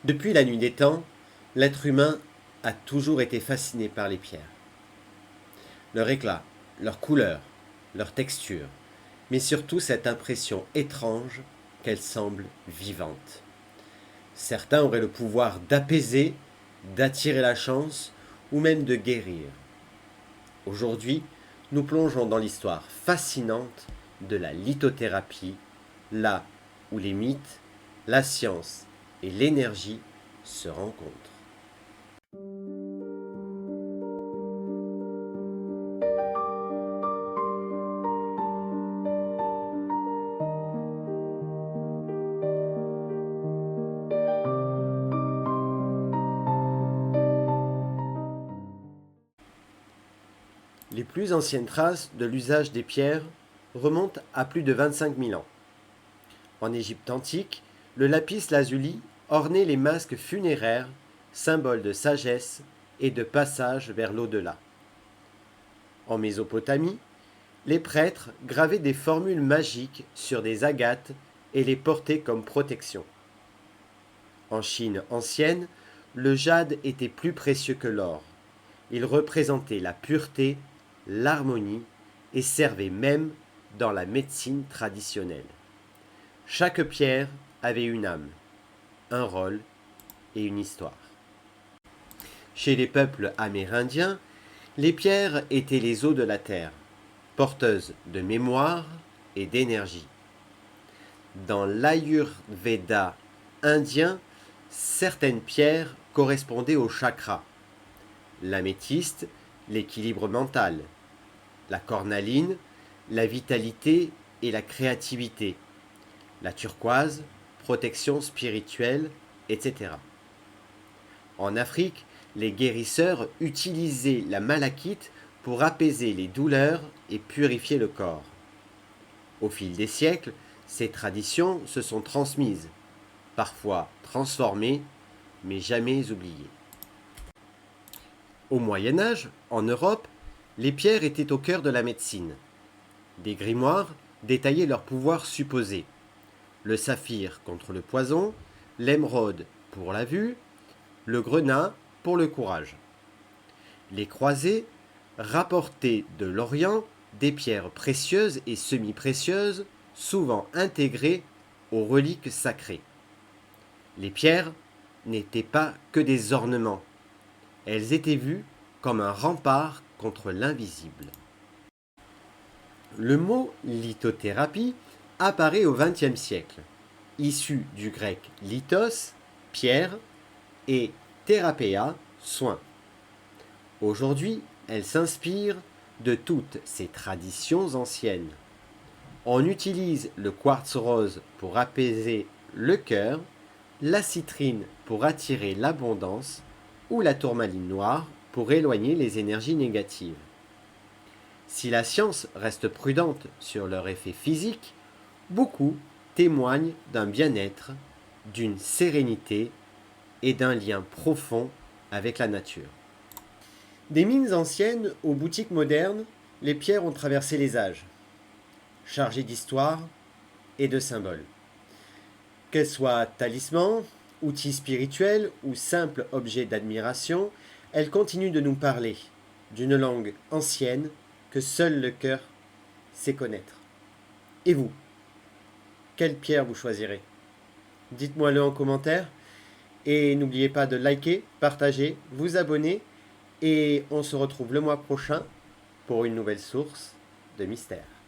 Depuis la nuit des temps, l'être humain a toujours été fasciné par les pierres. Leur éclat, leur couleur, leur texture, mais surtout cette impression étrange qu'elles semblent vivantes. Certains auraient le pouvoir d'apaiser, d'attirer la chance ou même de guérir. Aujourd'hui, nous plongeons dans l'histoire fascinante de la lithothérapie, là où les mythes, la science et l'énergie se rencontrent. Les plus anciennes traces de l'usage des pierres remontent à plus de 25 000 ans. En Égypte antique, le lapis lazuli ornait les masques funéraires, symbole de sagesse et de passage vers l'au-delà. En Mésopotamie, les prêtres gravaient des formules magiques sur des agates et les portaient comme protection. En Chine ancienne, le jade était plus précieux que l'or. Il représentait la pureté, l'harmonie et servait même dans la médecine traditionnelle. Chaque pierre avait une âme, un rôle et une histoire. Chez les peuples amérindiens, les pierres étaient les os de la terre, porteuses de mémoire et d'énergie. Dans l'Ayurveda indien, certaines pierres correspondaient aux chakras. L'améthyste, l'équilibre mental. La cornaline, la vitalité et la créativité. La turquoise, protection spirituelle, etc. En Afrique, les guérisseurs utilisaient la malachite pour apaiser les douleurs et purifier le corps. Au fil des siècles, ces traditions se sont transmises, parfois transformées, mais jamais oubliées. Au Moyen Âge, en Europe, les pierres étaient au cœur de la médecine. Des grimoires détaillaient leurs pouvoirs supposés. Le saphir contre le poison, l'émeraude pour la vue, le grenat pour le courage. Les croisés rapportaient de l'Orient des pierres précieuses et semi-précieuses, souvent intégrées aux reliques sacrées. Les pierres n'étaient pas que des ornements, elles étaient vues comme un rempart contre l'invisible. Le mot lithothérapie apparaît au XXe siècle, issu du grec lithos, pierre, et thérapeia, soin. Aujourd'hui, elle s'inspire de toutes ces traditions anciennes. On utilise le quartz rose pour apaiser le cœur, la citrine pour attirer l'abondance ou la tourmaline noire pour éloigner les énergies négatives. Si la science reste prudente sur leur effet physique, beaucoup témoignent d'un bien-être, d'une sérénité et d'un lien profond avec la nature. Des mines anciennes aux boutiques modernes, les pierres ont traversé les âges, chargées d'histoire et de symboles. Qu'elles soient talismans, outils spirituels ou simples objets d'admiration, elles continuent de nous parler d'une langue ancienne que seul le cœur sait connaître. Et vous, quelle pierre vous choisirez? Dites-moi-le en commentaire et n'oubliez pas de liker, partager, vous abonner et on se retrouve le mois prochain pour une nouvelle source de mystère.